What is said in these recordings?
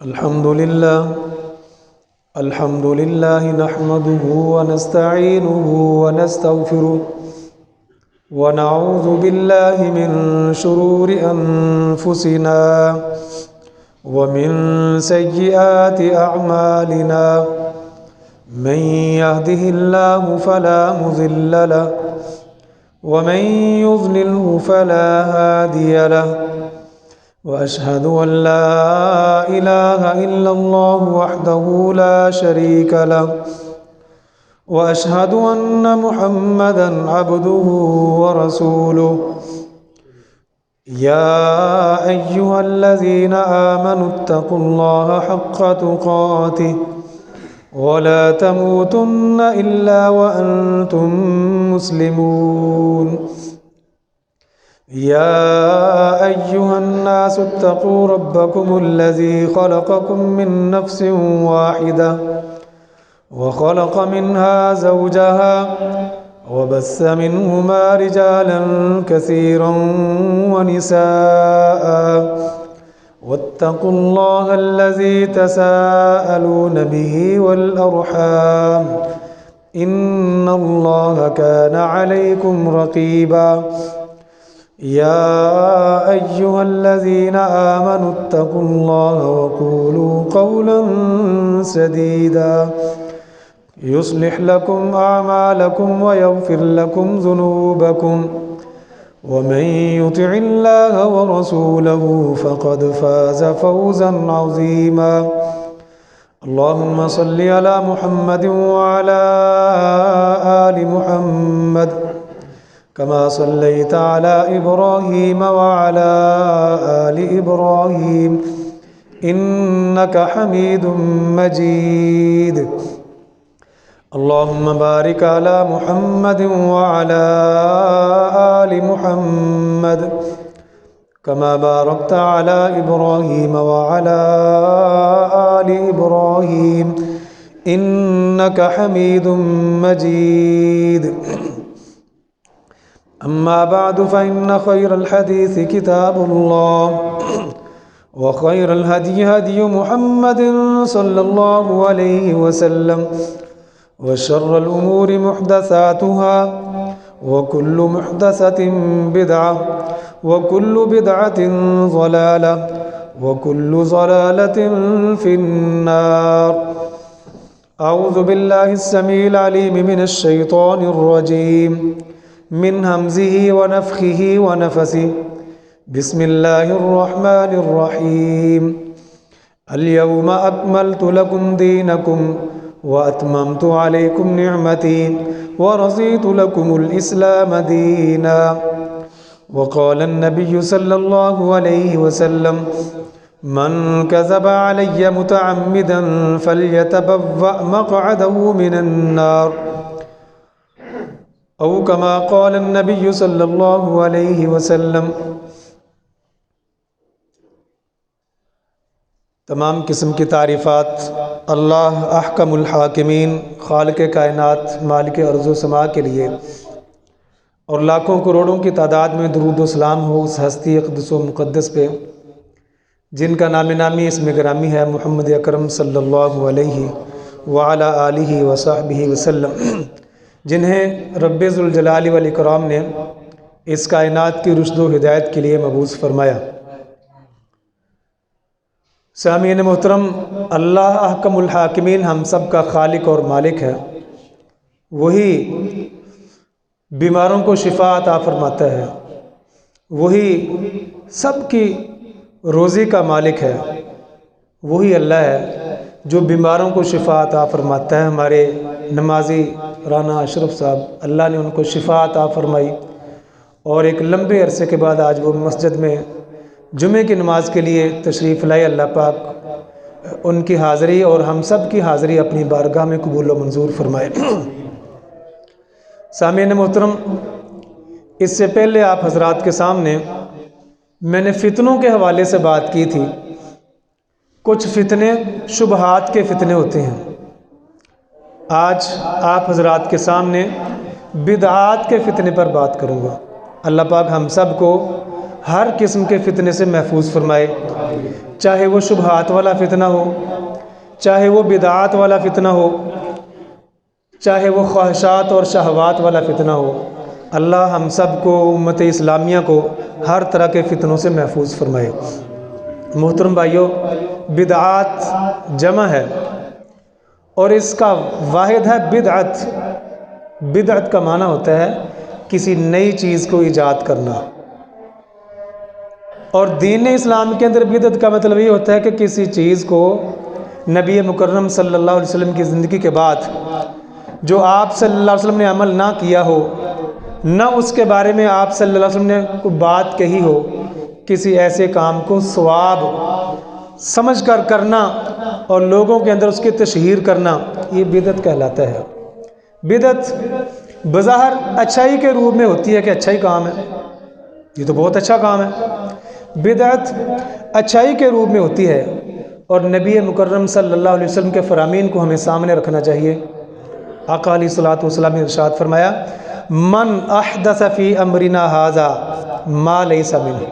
الحمد لله نحمده ونستعينه ونستغفره ونعوذ بالله من شرور أنفسنا ومن سيئات أعمالنا من يهده الله فلا مضل له ومن يضلله فلا هادي له وأشهد أن لا إله إلا الله وحده لا شريك له وأشهد أن محمدًا عبده ورسوله يا أيها الذين آمنوا اتقوا الله حق تقاته ولا تموتن إلا وأنتم مسلمون يا أيها الناس اتقوا ربكم الذي خلقكم من نفس واحدة وخلق منها زوجها وبث منهما رجالا كثيرا ونساء واتقوا الله الذي تساءلون به والأرحام إن الله كان عليكم رقيبا يا أيها الذين آمنوا اتقوا الله وقولوا قولا سديدا يصلح لكم أعمالكم ويغفر لكم ذنوبكم ومن يطع الله ورسوله فقد فاز فوزا عظيما اللهم صل على محمد وعلى آل محمد كما صليت على إبراهيم وعلى آل إبراهيم إنك حميد مجيد اللهم بارك على محمد وعلى آل محمد كما باركت على إبراهيم وعلى آل إبراهيم إنك حميد مجيد أما بعد فإن خير الحديث كتاب الله وخير الهدي هدي محمد صلى الله عليه وسلم وشر الأمور محدثاتها وكل محدثة بدعة وكل بدعة ضلالة وكل ضلالة في النار أعوذ بالله السميع العليم من الشيطان الرجيم من همزه ونفخه ونفثه بسم الله الرحمن الرحيم اليوم أكملت لكم دينكم وأتممت عليكم نعمتي ورضيت لكم الإسلام دينا وقال النبي صلى الله عليه وسلم من كذب علي متعمدا فليتبوأ مقعده من النار او کما قال النبی صلی اللہ علیہ وسلم۔ تمام قسم کی تعریفات اللہ احکم الحاکمین خالق کائنات مالک ارض و سماء کے لیے، اور لاکھوں کروڑوں کی تعداد میں درود و سلام ہو اس ہستی اقدس و مقدس پہ جن کا نام نامی اسم گرامی ہے محمد اکرم صلی اللہ علیہ وعلی آلہ وصحبہ وسلم، جنہیں رب ذوالجلال والاکرام نے اس کائنات کی رشد و ہدایت کے لیے مبعوث فرمایا۔ سامعین محترم، اللہ احکم الحاکمین ہم سب کا خالق اور مالک ہے، وہی بیماروں کو شفا عطا فرماتا ہے، وہی سب کی روزی کا مالک ہے، وہی اللہ ہے جو بیماروں کو شفا عطا فرماتا ہے۔ ہمارے نمازی رانا اشرف صاحب، اللہ نے ان کو شفا عطا فرمائی، اور ایک لمبے عرصے کے بعد آج وہ مسجد میں جمعے کی نماز کے لیے تشریف لائے۔ اللہ پاک ان کی حاضری اور ہم سب کی حاضری اپنی بارگاہ میں قبول و منظور فرمائے۔ سامعین محترم، اس سے پہلے آپ حضرات کے سامنے میں نے فتنوں کے حوالے سے بات کی تھی۔ کچھ فتنے شبہات کے فتنے ہوتے ہیں، آج آپ حضرات کے سامنے بدعات کے فتنے پر بات کروں گا۔ اللہ پاک ہم سب کو ہر قسم کے فتنے سے محفوظ فرمائے، چاہے وہ شبہات والا فتنہ ہو، چاہے وہ بدعات والا فتنہ ہو، چاہے وہ خواہشات اور شہوات والا فتنہ ہو۔ اللہ ہم سب کو، امت اسلامیہ کو ہر طرح کے فتنوں سے محفوظ فرمائے۔ محترم بھائیوں، بدعات جمع ہے اور اس کا واحد ہے بدعت۔ بدعت کا معنی ہوتا ہے کسی نئی چیز کو ایجاد کرنا، اور دین اسلام کے اندر بدعت کا مطلب یہ ہوتا ہے کہ کسی چیز کو نبی مکرم صلی اللہ علیہ وسلم کی زندگی کے بعد جو آپ صلی اللہ علیہ وسلم نے عمل نہ کیا ہو، نہ اس کے بارے میں آپ صلی اللہ علیہ وسلم نے کوئی بات کہی ہو، کسی ایسے کام کو ثواب سمجھ کر کرنا اور لوگوں کے اندر اس کی تشہیر کرنا، یہ بدعت کہلاتا ہے۔ بدعت بظاہر اچھائی کے روپ میں ہوتی ہے کہ اچھا ہی کام ہے، یہ تو بہت اچھا کام ہے۔ بدعت اچھائی کے روپ میں ہوتی ہے، اور نبی مکرم صلی اللہ علیہ وسلم کے فرامین کو ہمیں سامنے رکھنا چاہیے۔ آقا علیہ الصلوۃ والسلام نے ارشاد فرمایا، من احدث فی امرنا ھذا ما لیس منہ،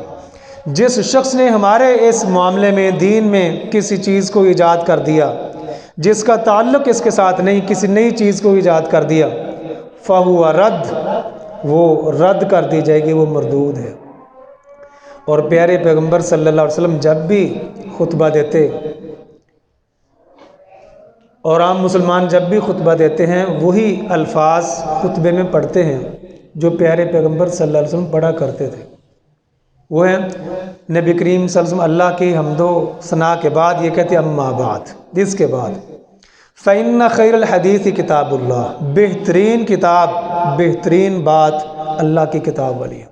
جس شخص نے ہمارے اس معاملے میں، دین میں کسی چیز کو ایجاد کر دیا جس کا تعلق اس کے ساتھ نہیں، کسی نئی چیز کو ایجاد کر دیا، فَهُوَ رد، وہ رد کر دی جائے گی، وہ مردود ہے۔ اور پیارے پیغمبر صلی اللہ علیہ وسلم جب بھی خطبہ دیتے، اور عام مسلمان جب بھی خطبہ دیتے ہیں، وہی الفاظ خطبے میں پڑھتے ہیں جو پیارے پیغمبر صلی اللہ علیہ وسلم پڑھا کرتے تھے۔ وہ ہیں نبی کریم صلی اللہ علیہ وسلم اللہ کی حمد و ثنا کے بعد یہ کہتے ہیں اما بعد، اس کے بعد فَإِنَّ خَيْرَ الْحَدِيثِ کتاب اللہ، بہترین کتاب، بہترین بات اللہ کی کتاب والی ہے۔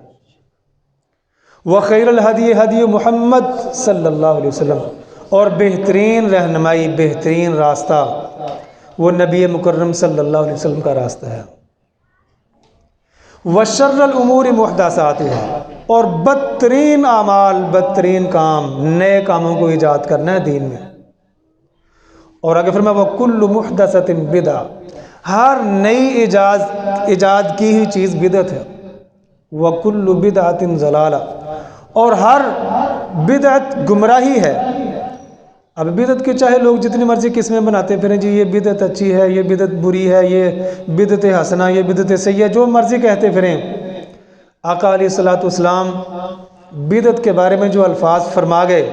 وَخَيْرَ الْهَدِيِ هَدِيُ محمد صلی اللہ علیہ وسلم، اور بہترین رہنمائی، بہترین راستہ وہ نبی مکرم صلی اللہ علیہ وسلم کا راستہ ہے۔ وَشَرَّ الْأُمُورِ مُحْدَثَاتُهَا، اور بدترین اعمال، بدترین کام، نئے کاموں کو ایجاد کرنا ہے دین میں۔ اور آگے فرمایا وَكُلُّ مُحْدَثَةٍ بِدْعَةٍ، ہر نئی ایجاد کی ہوئی چیز بدعت ہے۔ وَكُلُّ بِدْعَةٍ ضَلَالَةٍ، اور ہر بدعت گمراہی ہے۔ اب بدعت کے چاہے لوگ جتنی مرضی قسمیں بناتے پھریں، جی یہ بدعت اچھی ہے، یہ بدعت بری ہے، یہ بدعت حسنہ، یہ بدعت سیئہ، جو مرضی کہتے پھریں، آقا علیہ الصلوۃ والسلام بدعت کے بارے میں جو الفاظ فرما گئے،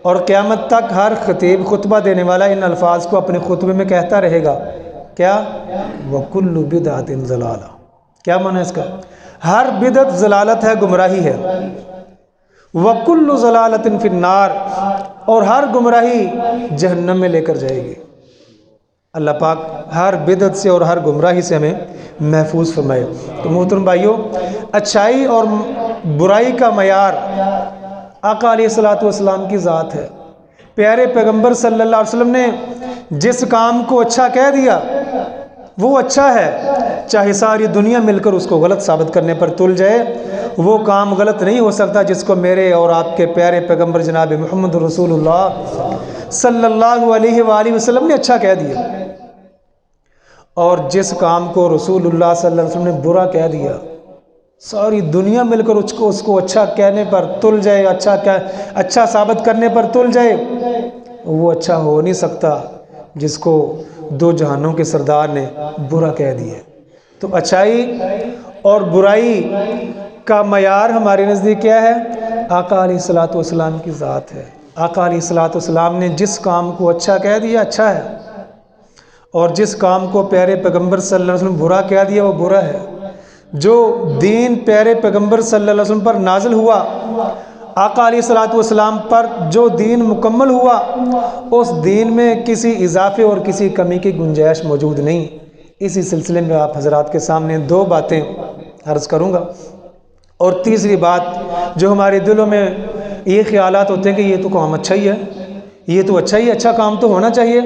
اور قیامت تک ہر خطیب، خطبہ دینے والا ان الفاظ کو اپنے خطبے میں کہتا رہے گا، کیا؟ وَكُلُّ بِدْعَةٍ ضَلَالَةٍ، کیا معنی ہے اس کا؟ ہر بدعت ضلالت ہے، گمراہی ہے۔ وَكُلُّ ضَلَالَةٍ فِي النَّارِ، اور ہر گمراہی جہنم میں لے کر جائے گی۔ اللہ پاک ہر بدعت سے اور ہر گمراہی سے ہمیں محفوظ فرمائے۔ تو محترم بھائیوں، اچھائی اور برائی کا معیار آقا علیہ الصلوۃ والسلام کی ذات ہے۔ پیارے پیغمبر صلی اللہ علیہ وسلم نے جس کام کو اچھا کہہ دیا وہ اچھا ہے، چاہے ساری دنیا مل کر اس کو غلط ثابت کرنے پر تل جائے، وہ کام غلط نہیں ہو سکتا جس کو میرے اور آپ کے پیارے پیغمبر جناب محمد رسول اللہ صلی اللہ علیہ وآلہ وسلم نے اچھا کہہ دیا۔ اور جس کام کو رسول اللہ صلی اللہ علیہ وسلم نے برا کہہ دیا، ساری دنیا مل کر اس کو اچھا کہنے پر تل جائے، اچھا ثابت کرنے پر تل جائے، وہ اچھا ہو نہیں سکتا جس کو دو جہانوں کے سردار نے برا کہہ دیا۔ تو اچھائی اور برائی کا معیار ہمارے نزدیک کیا ہے؟ آقا علیہ الصلوۃ والسلام کی ذات ہے۔ آقا علیہ الصلوۃ والسلام نے جس کام کو اچھا کہہ دیا اچھا ہے، اور جس کام کو پیارے پیغمبر صلی اللہ علیہ وسلم برا کہہ دیا وہ برا ہے۔ جو دین پیارے پیغمبر صلی اللہ علیہ وسلم پر نازل ہوا، آقا علیہ الصلوۃ والسلام پر جو دین مکمل ہوا، اس دین میں کسی اضافے اور کسی کمی کی گنجائش موجود نہیں۔ اسی سلسلے میں آپ حضرات کے سامنے دو باتیں عرض کروں گا، اور تیسری بات جو ہمارے دلوں میں یہ خیالات ہوتے ہیں کہ یہ تو کام اچھا ہی ہے، یہ تو اچھا ہی، اچھا کام تو ہونا چاہیے،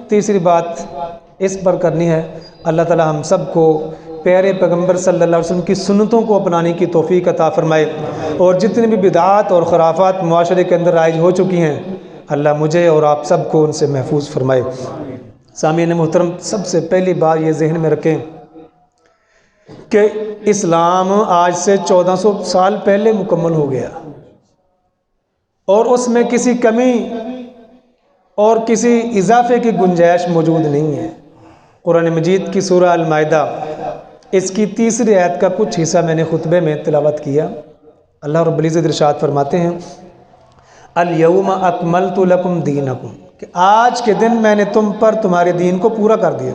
تیسری بات اس پر کرنی ہے۔ اللہ تعالی ہم سب کو پیارے پیغمبر صلی اللہ علیہ وسلم کی سنتوں کو اپنانے کی توفیق عطا فرمائے، اور جتنی بھی بدعات اور خرافات معاشرے کے اندر رائج ہو چکی ہیں، اللہ مجھے اور آپ سب کو ان سے محفوظ فرمائے۔ سامعین محترم، سب سے پہلی بات یہ ذہن میں رکھیں کہ اسلام آج سے 1400 سال پہلے مکمل ہو گیا اور اس میں کسی کمی اور کسی اضافے کی گنجائش موجود نہیں ہے۔ قرآن مجید کی سورہ المائدہ اس کی 3 آیت کا کچھ حصہ میں نے خطبے میں تلاوت کیا۔ اللہ رب العزت ارشاد فرماتے ہیں الیوم اکملت لکم دینکم، کہ آج کے دن میں نے تم پر تمہارے دین کو پورا کر دیا۔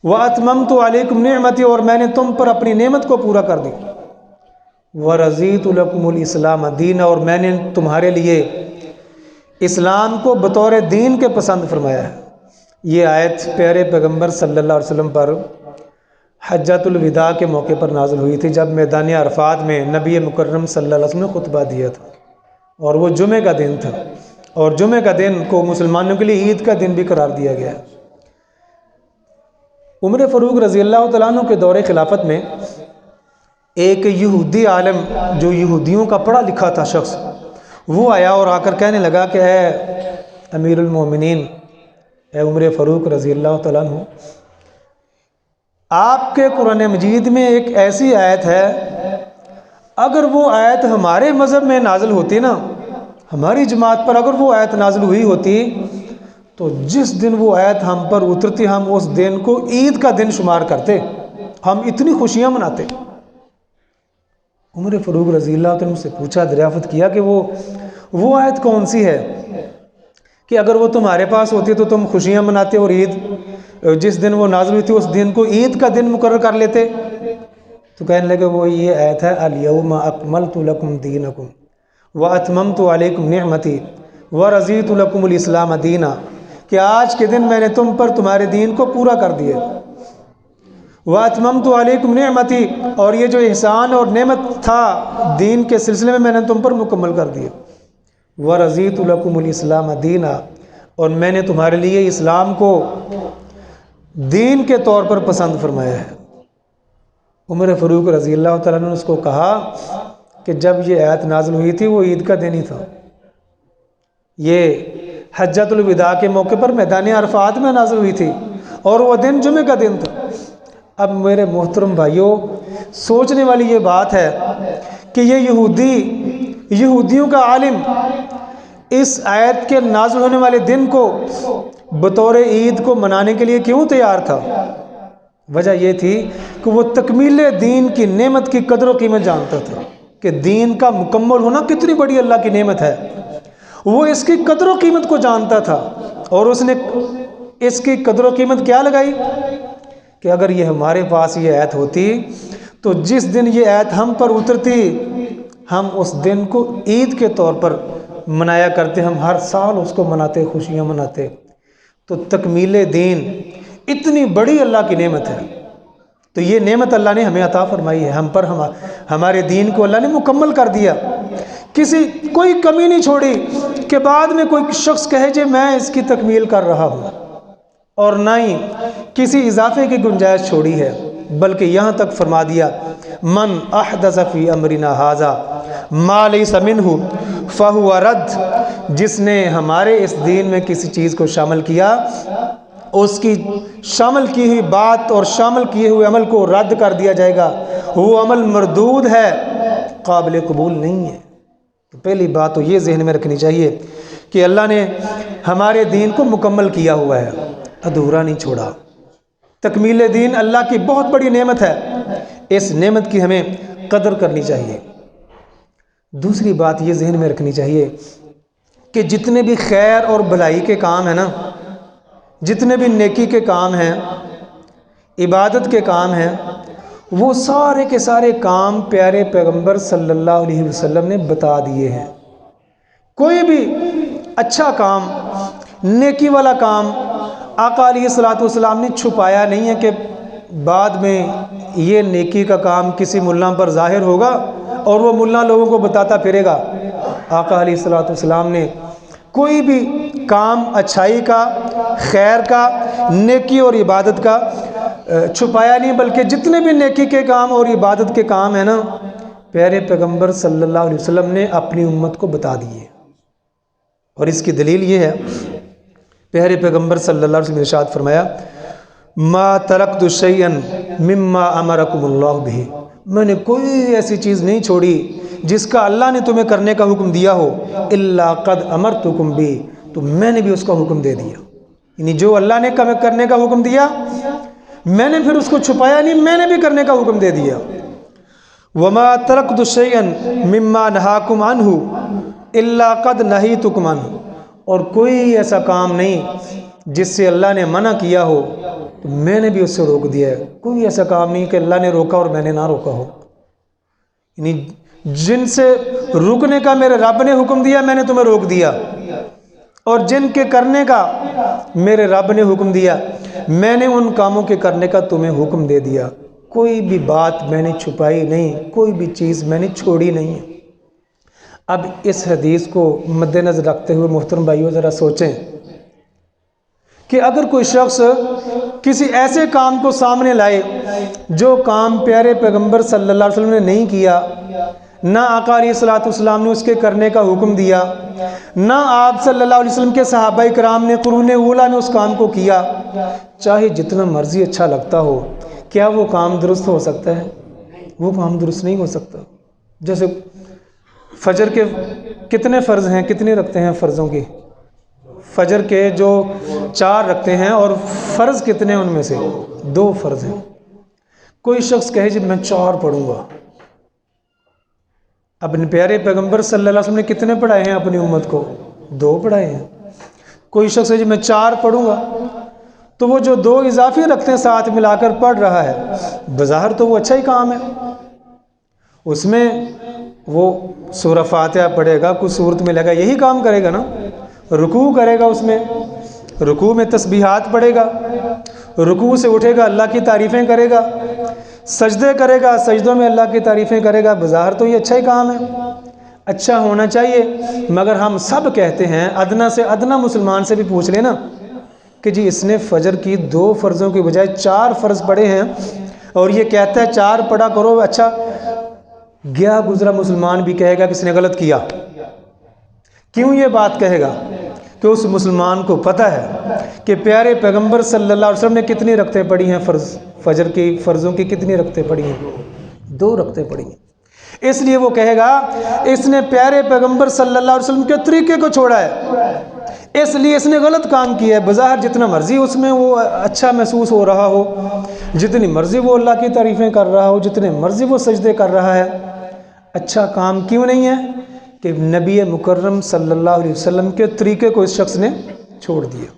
وَأَتْمَمْتُ عَلَيْكُمْ نِعْمَتِي، اور میں نے تم پر اپنی نعمت کو پورا کر دی۔ وَرَضِيتُ لَكُمُ الْإِسْلَامَ دِينًا، اور میں نے تمہارے لیے اسلام کو بطور دین کے پسند فرمایا ہے۔ یہ آیت پیارے پیغمبر صلی اللہ علیہ وسلم پر حجۃ الوداع کے موقع پر نازل ہوئی تھی، جب میدان عرفات میں نبی مکرم صلی اللہ علیہ وسلم نے خطبہ دیا تھا، اور وہ جمعہ کا دن تھا، اور جمعہ کا دن کو مسلمانوں کے لیے عید کا دن بھی قرار دیا گیا۔ عمر فاروق رضی اللہ تعالیٰ عنہ کے دور خلافت میں ایک یہودی عالم جو یہودیوں کا پڑھا لکھا تھا شخص، وہ آیا اور آ کر کہنے لگا کہ اے امیر المومنین، اے عمر فاروق رضی اللہ تعالیٰ عنہ، آپ کے قرآن مجید میں ایک ایسی آیت ہے، اگر وہ آیت ہمارے مذہب میں نازل ہوتی نا، ہماری جماعت پر اگر وہ آیت نازل ہوئی ہوتی تو جس دن وہ آیت ہم پر اترتی ہم اس دن کو عید کا دن شمار کرتے، ہم اتنی خوشیاں مناتے۔ عمر فاروق رضی اللہ عنہ سے پوچھا، دریافت کیا کہ وہ آیت کون سی ہے کہ اگر وہ تمہارے پاس ہوتی تو تم خوشیاں مناتے اور عید جس دن وہ نازل ہوئی تھی اس دن کو عید کا دن مقرر کر لیتے؟ تو کہنے لگے وہ یہ آیت ہے الیوم اکملت لکم دینکم واتممت علیکم نعمتی ورضیت لکم الاسلام دینا، کہ آج کے دن میں نے تم پر تمہارے دین کو پورا کر دیا۔ واتممت علیکم نعمتی، اور یہ جو احسان اور نعمت تھا دین کے سلسلے میں نے تم پر مکمل کر دیا۔ ورضیت لکم الاسلام دینا، اور میں نے تمہارے لیے اسلام کو دین کے طور پر پسند فرمایا ہے۔ عمر فاروق رضی اللہ تعالیٰ نے اس کو کہا کہ جب یہ آیت نازل ہوئی تھی وہ عید کا دن ہی تھا، یہ حجۃ الوداع کے موقع پر میدان عرفات میں نازل ہوئی تھی، اور وہ دن جمعہ کا دن تھا۔ اب میرے محترم بھائیوں، سوچنے والی یہ بات ہے کہ یہ یہودیوں کا عالم اس آیت کے نازل ہونے والے دن کو بطور عید کو منانے کے لیے کیوں تیار تھا؟ وجہ یہ تھی کہ وہ تکمیل دین کی نعمت کی قدر و قیمت جانتا تھا کہ دین کا مکمل ہونا کتنی بڑی اللہ کی نعمت ہے۔ وہ اس کی قدر و قیمت کو جانتا تھا، اور اس نے اس کی قدر و قیمت کیا لگائی کہ اگر یہ ہمارے پاس یہ آیت ہوتی تو جس دن یہ آیت ہم پر اترتی ہم اس دن کو عید کے طور پر منایا کرتے، ہم ہر سال اس کو مناتے، خوشیاں مناتے۔ تو تکمیل دین اتنی بڑی اللہ کی نعمت ہے، تو یہ نعمت اللہ نے ہمیں عطا فرمائی ہے، ہم پر ہمارے دین کو اللہ نے مکمل کر دیا، کوئی کمی نہیں چھوڑی کہ بعد میں کوئی شخص کہے جے میں اس کی تکمیل کر رہا ہوں، اور نہ ہی کسی اضافے کی گنجائش چھوڑی ہے، بلکہ یہاں تک فرما دیا من احدث فی امرنا ھذا ما لیس منہ فہو رد، جس نے ہمارے اس دین میں کسی چیز کو شامل کیا اس کی شامل کی ہوئی بات اور شامل کیے ہوئے عمل کو رد کر دیا جائے گا، وہ عمل مردود ہے، قابل قبول نہیں ہے۔ تو پہلی بات تو یہ ذہن میں رکھنی چاہیے کہ اللہ نے ہمارے دین کو مکمل کیا ہوا ہے، ادھورا نہیں چھوڑا۔ تکمیل دین اللہ کی بہت بڑی نعمت ہے، اس نعمت کی ہمیں قدر کرنی چاہیے۔ دوسری بات یہ ذہن میں رکھنی چاہیے کہ جتنے بھی خیر اور بھلائی کے کام ہیں نا، جتنے بھی نیکی کے کام ہیں، عبادت کے کام ہیں، وہ سارے کے سارے کام پیارے پیغمبر صلی اللہ علیہ وسلم نے بتا دیے ہیں۔ کوئی بھی اچھا کام، نیکی والا کام آقا علیہ السلام نے چھپایا نہیں ہے کہ بعد میں یہ نیکی کا کام کسی ملا پر ظاہر ہوگا اور وہ ملا لوگوں کو بتاتا پھرے گا۔ آقا علیہ السلام نے کوئی بھی کام اچھائی کا، خیر کا، نیکی اور عبادت کا چھپایا نہیں، بلکہ جتنے بھی نیکی کے کام اور عبادت کے کام ہیں نا، پیارے پیغمبر صلی اللہ علیہ وسلم نے اپنی امت کو بتا دیے۔ اور اس کی دلیل یہ ہے، پیارے پیغمبر صلی اللہ علیہ وسلم نے ارشاد فرمایا ما ترکت شیئا مما امرکم اللہ بہ، میں نے کوئی ایسی چیز نہیں چھوڑی جس کا اللہ نے تمہیں کرنے کا حکم دیا ہو، الا قد امرتکم بہ، تو میں نے بھی اس کا حکم دے دیا، یعنی جو اللہ نے کرنے کا حکم دیا میں نے پھر اس کو چھپایا نہیں، میں نے بھی کرنے کا حکم دے دیا۔ وما ترکت شیئا مما نہاکم عنہ الا قد نہیتکم عنہ، اور کوئی ایسا کام نہیں جس سے اللہ نے منع کیا ہو تو میں نے بھی اس سے روک دیا ہے، کوئی ایسا کام نہیں کہ اللہ نے روکا اور میں نے نہ روکا ہو، یعنی جن سے رکنے کا میرے رب نے حکم دیا میں نے تمہیں روک دیا، اور جن کے کرنے کا میرے رب نے حکم دیا میں نے ان کاموں کے کرنے کا تمہیں حکم دے دیا، کوئی بھی بات میں نے چھپائی نہیں، کوئی بھی چیز میں نے چھوڑی نہیں۔ اب اس حدیث کو مد نظر رکھتے ہوئے محترم بھائیو ذرا سوچیں کہ اگر کوئی شخص کسی ایسے کام کو سامنے لائے جو کام پیارے پیغمبر صلی اللہ علیہ وسلم نے نہیں کیا، نہ آقا علیہ الصلوۃ والسلام نے اس کے کرنے کا حکم دیا، نہ آپ صلی اللہ علیہ وسلم کے صحابہ کرام نے قرون اولیٰ میں اس کام کو کیا، چاہے جتنا مرضی اچھا لگتا ہو، کیا وہ کام درست ہو سکتا ہے؟ وہ کام درست نہیں ہو سکتا۔ جیسے فجر کے کتنے فرض ہیں، کتنے رکھتے ہیں فرضوں کی؟ فجر کے جو 4 رکھتے ہیں، اور فرض کتنے ان میں سے 2 فرض ہیں۔ کوئی شخص کہے جب میں 4 پڑھوں گا، اپنے پیارے پیغمبر صلی اللہ علیہ وسلم نے کتنے پڑھائے ہیں اپنی امت کو؟ 2 پڑھائے ہیں۔ کوئی شخص ہے جب میں 4 پڑھوں گا، تو وہ جو 2 اضافی رکھتے ہیں ساتھ ملا کر پڑھ رہا ہے، بظاہر تو وہ اچھا ہی کام ہے، اس میں وہ سورہ فاتحہ پڑھے گا، کچھ صورت میں لگا، یہی کام کرے گا نا، رکوع کرے گا، اس میں رکوع میں تسبیحات پڑھے گا، رکوع سے اٹھے گا اللہ کی تعریفیں کرے گا، سجدے کرے گا، سجدوں میں اللہ کی تعریفیں کرے گا، بظاہر تو یہ اچھا ہی کام ہے، اچھا ہونا چاہیے، مگر ہم سب کہتے ہیں، ادنا سے ادنا مسلمان سے بھی پوچھ لینا کہ جی اس نے فجر کی 2 فرضوں کی بجائے 4 فرض پڑھے ہیں، اور یہ کہتا ہے 4 پڑھا کرو۔ اچھا گیا گزرا مسلمان بھی کہے گا کہ اس نے غلط کیا، کیوں یہ بات کہے گا؟ کہ اس مسلمان کو پتہ ہے کہ پیارے پیغمبر صلی اللہ علیہ وسلم نے کتنی رکعتیں پڑھی ہیں، فجر کی فرضوں کی کتنی رکعتیں پڑھی ہیں؟ 2 رکعتیں پڑھی ہیں، اس لیے وہ کہے گا اس نے پیارے پیغمبر صلی اللہ علیہ وسلم کے طریقے کو چھوڑا ہے، اس لیے اس نے غلط کام کیا ہے۔ بظاہر جتنا مرضی اس میں وہ اچھا محسوس ہو رہا ہو، جتنی مرضی وہ اللہ کی تعریفیں کر رہا ہو، جتنے مرضی وہ سجدے کر رہا ہے، اچھا کام کیوں نہیں ہے؟ کہ نبی مکرم صلی اللہ علیہ وسلم کے طریقے کو اس شخص نے چھوڑ دیا۔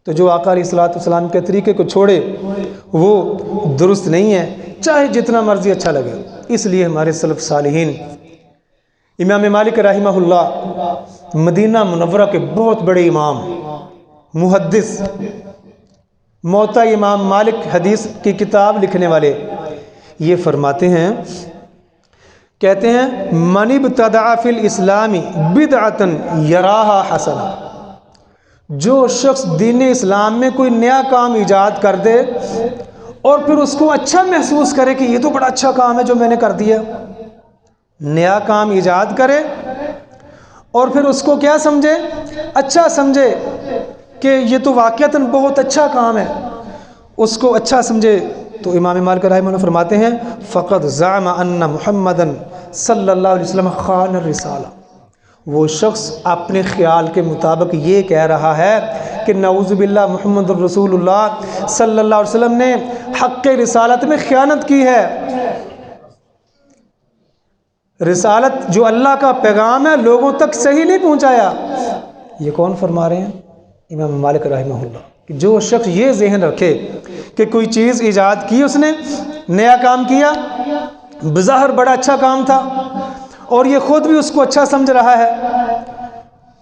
تو جو آقا علیہ الصلوۃ والسلام کے طریقے کو چھوڑے وہ درست نہیں ہے، چاہے جتنا مرضی اچھا لگے۔ اس لیے ہمارے سلف صالحین، امام مالک رحمہ اللہ مدینہ منورہ کے بہت بڑے امام، محدث، موطا امام مالک حدیث کی کتاب لکھنے والے، یہ فرماتے ہیں، کہتے ہیں من ابتدع فی الاسلام بدعۃ یراہا حسنہ، جو شخص دین اسلام میں کوئی نیا کام ایجاد کر دے اور پھر اس کو اچھا محسوس کرے کہ یہ تو بڑا اچھا کام ہے جو میں نے کر دیا، نیا کام ایجاد کرے اور پھر اس کو کیا سمجھے؟ اچھا سمجھے کہ یہ تو واقعتاً بہت اچھا کام ہے، اس کو اچھا سمجھے، تو امام مالک رحمہ اللہ فرماتے ہیں فقد زعم ان محمدً صلی اللہ علیہ وسلم خان الرسالہ، وہ شخص اپنے خیال کے مطابق یہ کہہ رہا ہے کہ نعوذ باللہ محمد الرسول اللہ صلی اللہ علیہ وسلم نے حق رسالت میں خیانت کی ہے۔ رسالت جو اللہ کا پیغام ہے لوگوں تک صحیح نہیں پہنچایا۔ یہ کون فرما رہے ہیں؟ امام مالک رحمہ اللہ، کہ جو شخص یہ ذہن رکھے کہ کوئی چیز ایجاد کی، اس نے نیا کام کیا، بظاہر بڑا اچھا کام تھا اور یہ خود بھی اس کو اچھا سمجھ رہا ہے،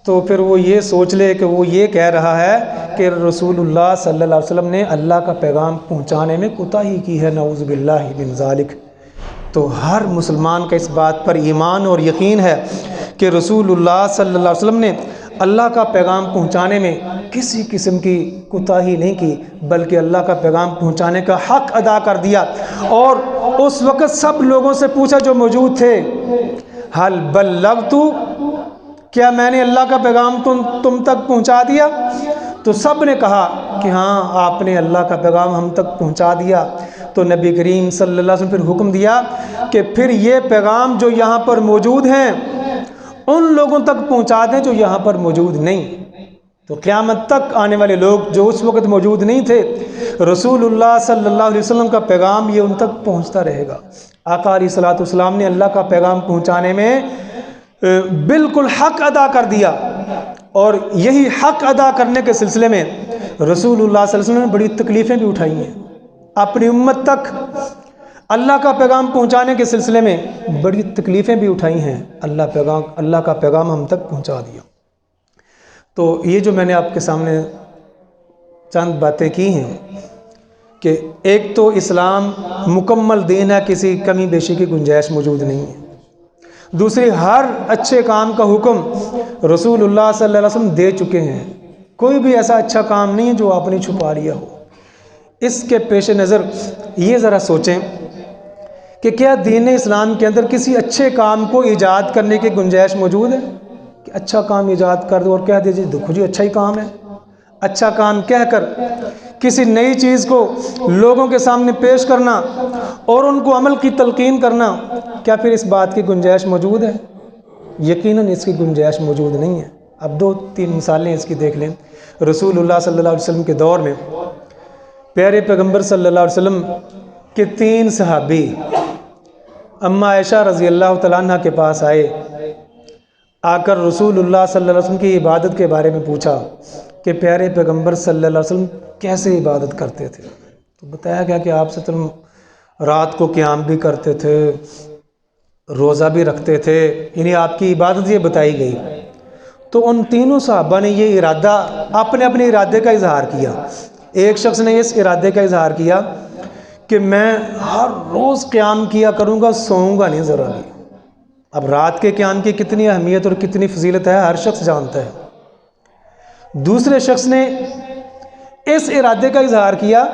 تو پھر وہ یہ سوچ لے کہ وہ یہ کہہ رہا ہے کہ رسول اللہ صلی اللہ علیہ وسلم نے اللہ کا پیغام پہنچانے میں کوتاہی کی ہے، نعوذ باللہ من ذالک۔ تو ہر مسلمان کا اس بات پر ایمان اور یقین ہے کہ رسول اللہ صلی اللہ علیہ وسلم نے اللہ کا پیغام پہنچانے میں کسی قسم کی کوتاہی نہیں کی، بلکہ اللہ کا پیغام پہنچانے کا حق ادا کر دیا۔ اور اس وقت سب لوگوں سے پوچھا جو موجود تھے، حل بلغت، کیا میں نے اللہ کا پیغام تم تک پہنچا دیا؟ تو سب نے کہا کہ ہاں آپ نے اللہ کا پیغام ہم تک پہنچا دیا، تو نبی کریم صلی اللہ علیہ وسلم پھر حکم دیا کہ پھر یہ پیغام جو یہاں پر موجود ہیں ان لوگوں تک پہنچا دیں جو یہاں پر موجود نہیں۔ تو قیامت تک آنے والے لوگ جو اس وقت موجود نہیں تھے، رسول اللہ صلی اللہ علیہ وسلم کا پیغام یہ ان تک پہنچتا رہے گا۔ آقا علیہ الصلوۃ والسلام نے اللہ کا پیغام پہنچانے میں بالکل حق ادا کر دیا، اور یہی حق ادا کرنے کے سلسلے میں رسول اللہ صلی اللہ علیہ وسلم نے بڑی تکلیفیں بھی اٹھائی ہیں۔ اپنی امت تک اللہ کا پیغام پہنچانے کے سلسلے میں بڑی تکلیفیں بھی اٹھائی ہیں، اللہ کا پیغام ہم تک پہنچا دیا۔ تو یہ جو میں نے آپ کے سامنے چند باتیں کی ہیں کہ ایک تو اسلام مکمل دین ہے، کسی کمی بیشی کی گنجائش موجود نہیں ہے۔ دوسری، ہر اچھے کام کا حکم رسول اللہ صلی اللہ علیہ وسلم دے چکے ہیں، کوئی بھی ایسا اچھا کام نہیں ہے جو آپ نے چھپا لیا ہو۔ اس کے پیش نظر یہ ذرا سوچیں کہ کیا دین اسلام کے اندر کسی اچھے کام کو ایجاد کرنے کی گنجائش موجود ہے کہ اچھا کام ایجاد کر دو اور کہہ دیجیے دیکھو جی اچھا ہی کام ہے؟ اچھا کام کہہ کر کسی نئی چیز کو لوگوں کے سامنے پیش کرنا اور ان کو عمل کی تلقین کرنا، کیا پھر اس بات کی گنجائش موجود ہے؟ یقیناً اس کی گنجائش موجود نہیں ہے۔ اب 2-3 مثالیں اس کی دیکھ لیں۔ رسول اللہ صلی اللہ علیہ وسلم کے دور میں پیارے پیغمبر صلی اللہ علیہ وسلم کے 3 صحابی اماں عائشہ رضی اللہ تعالیٰ عنہ کے پاس آئے، آ کر رسول اللہ صلی اللہ علیہ وسلم کی عبادت کے بارے میں پوچھا کہ پیارے پیغمبر صلی اللہ علیہ وسلم کیسے عبادت کرتے تھے؟ تو بتایا گیا کہ آپ سے تم رات کو قیام بھی کرتے تھے، روزہ بھی رکھتے تھے، یعنی آپ کی عبادت یہ بتائی گئی۔ تو ان تینوں صحابہ نے یہ ارادہ اپنے ارادے کا اظہار کیا۔ ایک شخص نے اس ارادے کا اظہار کیا کہ میں ہر روز قیام کیا کروں گا، سوؤں گا نہیں ذرا بھی۔ اب رات کے قیام کی کتنی اہمیت اور کتنی فضیلت ہے ہر شخص جانتا ہے۔ دوسرے شخص نے اس ارادے کا اظہار کیا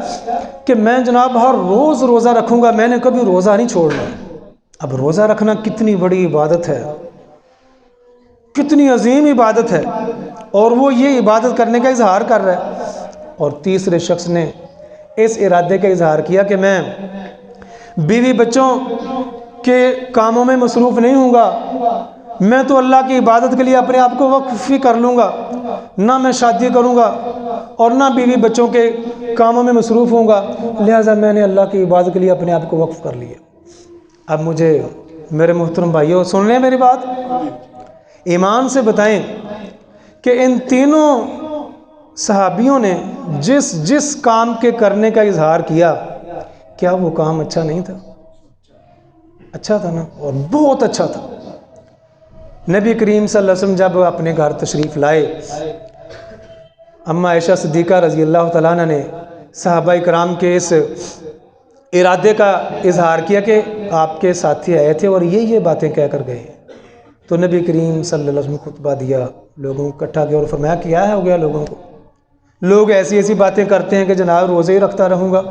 کہ میں جناب ہر روز روزہ رکھوں گا، میں نے کبھی روزہ نہیں چھوڑنا۔ اب روزہ رکھنا کتنی بڑی عبادت ہے، کتنی عظیم عبادت ہے، اور وہ یہ عبادت کرنے کا اظہار کر رہا ہے۔ اور تیسرے شخص نے اس ارادے کا اظہار کیا کہ میں بیوی بچوں کے کاموں میں مصروف نہیں ہوں گا، میں تو اللہ کی عبادت کے لیے اپنے آپ کو وقف ہی کر لوں گا، نہ میں شادی کروں گا اور نہ بیوی بچوں کے کاموں میں مصروف ہوں گا، لہٰذا میں نے اللہ کی عبادت کے لیے اپنے آپ کو وقف کر لیا۔ اب مجھے میرے محترم بھائیوں سن لیں میری بات، ایمان سے بتائیں کہ ان تینوں صحابیوں نے جس کام کے کرنے کا اظہار کیا، کیا وہ کام اچھا نہیں تھا؟ اچھا تھا نا، اور بہت اچھا تھا۔ نبی کریم صلی اللہ علیہ وسلم جب اپنے گھر تشریف لائے، اماں عائشہ صدیقہ رضی اللہ تعالیٰ عنہ نے صحابہ کرام کے اس ارادے کا اظہار کیا کہ آپ کے ساتھی آئے تھے اور یہ باتیں کہہ کر گئے۔ تو نبی کریم صلی اللہ علیہ وسلم نے خطبہ دیا، لوگوں کو اکٹھا کیا اور فرمایا کیا ہے ہو گیا لوگوں کو؟ لوگ ایسی باتیں کرتے ہیں کہ جناب روزے ہی رکھتا رہوں گا،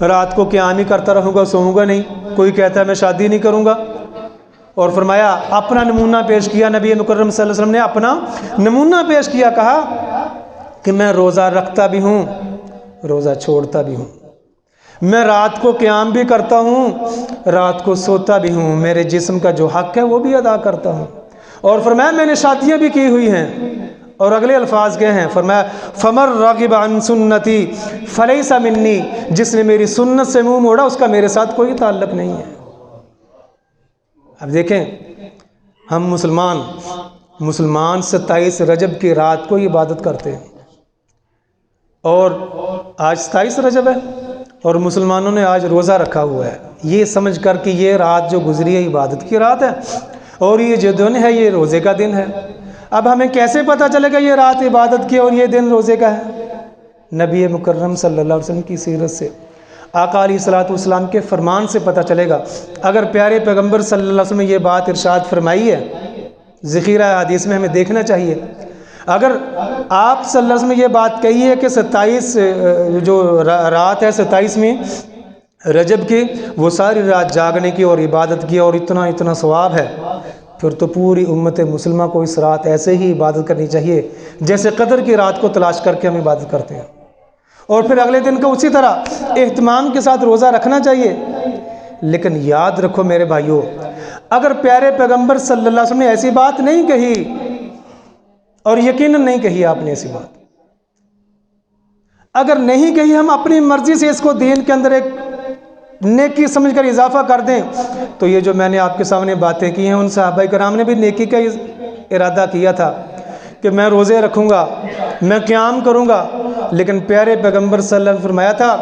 رات کو قیام ہی کرتا رہوں گا، سوؤں گا نہیں، کوئی کہتا ہے میں شادی نہیں کروں گا۔ اور فرمایا اپنا نمونہ پیش کیا، نبی مکرم صلی اللہ علیہ وسلم نے اپنا نمونہ پیش کیا، کہا کہ میں روزہ رکھتا بھی ہوں، روزہ چھوڑتا بھی ہوں، میں رات کو قیام بھی کرتا ہوں، رات کو سوتا بھی ہوں، میرے جسم کا جو حق ہے وہ بھی ادا کرتا ہوں۔ اور فرمایا میں نے شادیاں بھی کی ہوئی ہیں، اور اگلے الفاظ کہے ہیں، فرمایا فَمَن رَغِبَ عَن سُنَّتِي فَلَيْسَ مِنِّي، جس نے میری سنت سے منہ موڑا اس کا میرے ساتھ کوئی تعلق نہیں ہے۔ اب دیکھیں ہم مسلمان 27 رجب کی رات کو عبادت کرتے ہیں، اور آج 27 رجب ہے اور مسلمانوں نے آج روزہ رکھا ہوا ہے، یہ سمجھ کر کہ یہ رات جو گزری ہے عبادت کی رات ہے اور یہ جو دن ہے یہ روزے کا دن ہے۔ اب ہمیں کیسے پتہ چلے گا یہ رات عبادت کی اور یہ دن روزے کا ہے؟ نبی مکرم صلی اللہ علیہ وسلم کی سیرت سے، آقا علیہ الصلوۃ والسلام کے فرمان سے پتہ چلے گا۔ اگر پیارے پیغمبر صلی اللہ علیہ وسلم نے یہ بات ارشاد فرمائی ہے، ذخیرہ حدیث میں ہمیں دیکھنا چاہیے، اگر آپ صلی اللہ علیہ وسلم نے یہ بات کہی ہے کہ 27 جو رات ہے 27ویں رجب کی، وہ ساری رات جاگنے کی اور عبادت کی اور اتنا ثواب ہے، پھر تو پوری امت مسلمہ کو اس رات ایسے ہی عبادت کرنی چاہیے جیسے قدر کی رات کو تلاش کر کے ہم عبادت کرتے ہیں۔ اور پھر اگلے دن کو اسی طرح اہتمام کے ساتھ روزہ رکھنا چاہیے۔ لیکن یاد رکھو میرے بھائیوں، اگر پیارے پیغمبر صلی اللہ علیہ وسلم نے ایسی بات نہیں کہی، اور یقیناً نہیں کہی آپ نے ایسی بات، اگر نہیں کہی، ہم اپنی مرضی سے اس کو دین کے اندر ایک نیکی سمجھ کر اضافہ کر دیں، تو یہ جو میں نے آپ کے سامنے باتیں کی ہیں، ان صحابہ کرام نے بھی نیکی کا ارادہ کیا تھا کہ میں روزے رکھوں گا، میں قیام کروں گا، لیکن پیارے پیغمبر صلی اللہ علیہ وسلم نے فرمایا تھا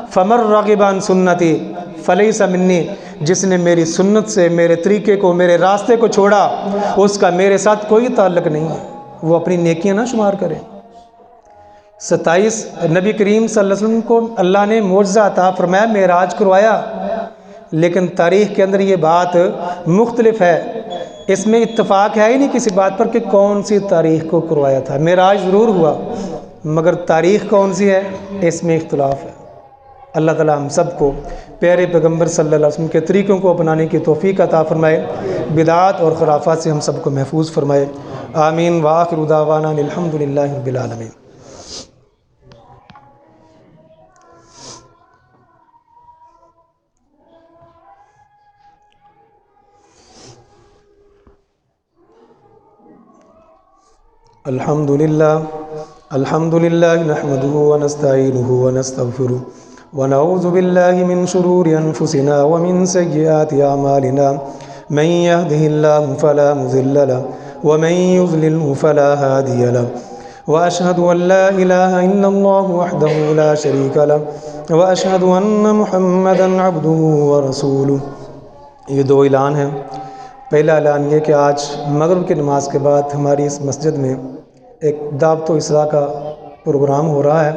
فَمَن رَغِبَ عَن سُنَّتِي فَلَيْسَ مِنِّي، جس نے میری سنت سے، میرے طریقے کو، میرے راستے کو چھوڑا، اس کا میرے ساتھ کوئی تعلق نہیں ہے، وہ اپنی نیکیاں نہ شمار کرے۔ 27 نبی کریم صلی اللہ علیہ وسلم کو اللہ نے معجزہ عطا فرمایا، معراج کروایا، لیکن تاریخ کے اندر یہ بات مختلف ہے، اس میں اتفاق ہے ہی نہیں کسی بات پر کہ کون سی تاریخ کو کروایا تھا۔ معراج ضرور ہوا، مگر تاریخ کون سی ہے اس میں اختلاف ہے۔ اللہ تعالیٰ ہم سب کو پیارے پیغمبر صلی اللہ علیہ وسلم کے طریقوں کو اپنانے کی توفیق عطا فرمائے، بدعات اور خرافات سے ہم سب کو محفوظ فرمائے، آمین۔ وآخر دعوانا الحمد للہ رب العالمین۔ الحمد لله نحمده ونستعينه ونستغفره ونعوذ بالله من شرور أنفسنا ومن سيئات أعمالنا، من يهده الله فلا مضل له ومن يضلله فلا هادي له، وأشهد أن لا إله إلا الله وحده لا شريك له، وأشهد أن محمدا عبده ورسوله۔ یہ دو اعلان ہیں۔ پہلا اعلان یہ کہ آج مغرب کی نماز کے بعد ہماری اس مسجد میں ایک دعوت و اصلاح کا پروگرام ہو رہا ہے،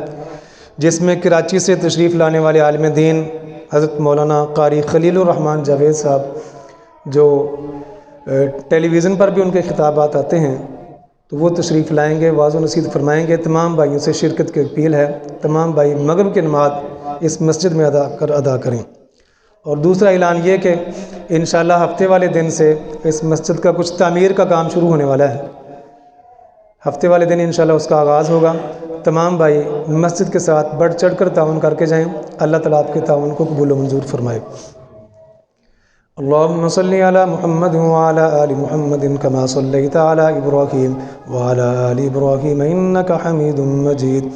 جس میں کراچی سے تشریف لانے والے عالم دین حضرت مولانا قاری خلیل الرحمن جاوید صاحب، جو ٹیلی ویژن پر بھی ان کے خطابات آتے ہیں، تو وہ تشریف لائیں گے، واعظ و نصیحت فرمائیں گے۔ تمام بھائیوں سے شرکت کی اپیل ہے، تمام بھائی مغرب کی نماز اس مسجد میں ادا کریں۔ اور دوسرا اعلان یہ کہ انشاءاللہ ہفتے والے دن سے اس مسجد کا کچھ تعمیر کا کام شروع ہونے والا ہے، ہفتے والے دن انشاءاللہ اس کا آغاز ہوگا۔ تمام بھائی مسجد کے ساتھ بڑھ چڑھ کر تعاون کر کے جائیں، اللہ تعالیٰ آپ کے تعاون کو قبول و منظور فرمائے۔ اللہم صلی علی محمد وعلی آل محمد کما صلیت علی ابراہیم وعلی آل ابراہیم انک حمید مجید۔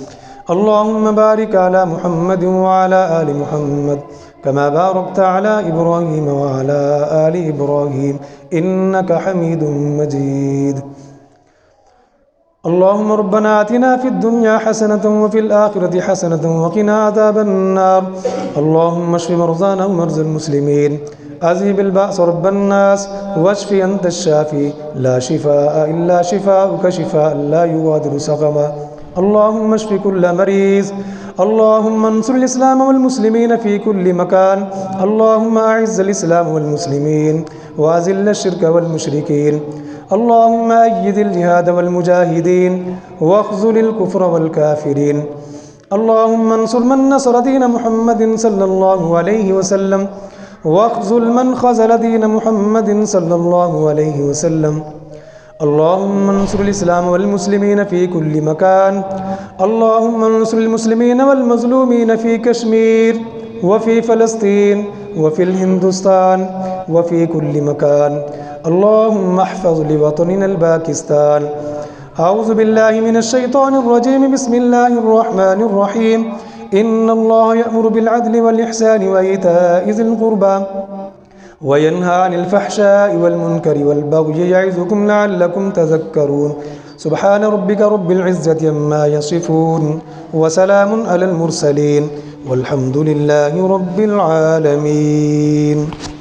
اللہم بارک علی محمد وعلی آل محمد کما بارکت علی ابراہیم وعلی آل ابراہیم انک حمید مجید۔ اللهم ربنا آتنا في الدنيا حسنة وفي الآخرة حسنة وقنا عذاب النار۔ اللهم اشف مرضانا ومرضى المسلمين، أذهب البأس رب الناس، واشف أنت الشافي، لا شفاء إلا شفاؤك شفاء لا يغادر سقما۔ اللهم اشف كل مريض، اللهم انصر الإسلام والمسلمين في كل مكان، اللهم أعز الإسلام والمسلمين وأذل الشرك والمشركين، اللهم أيد الجهاد والمجاهدين واخذل الكفر والكافرين، اللهم انصر من نصر دين محمد صلى الله عليه وسلم واخذل من خذل دين محمد صلى الله عليه وسلم، اللهم انصر الإسلام والمسلمين في كل مكان، اللهم انصر المسلمين والمظلومين في كشمير وفي فلسطين وفي الهندوستان وفي كل مكان، اللهم احفظ لوطننا الباكستان۔ أعوذ بالله من الشيطان الرجيم، بسم الله الرحمن الرحيم، إن الله يأمر بالعدل والإحسان وإيتاء ذي القربى وينهى عن الفحشاء والمنكر والبغي يعظكم لعلكم تذكرون۔ سبحان ربك رب العزة عما يصفون وسلام على المرسلين والحمد لله رب العالمين۔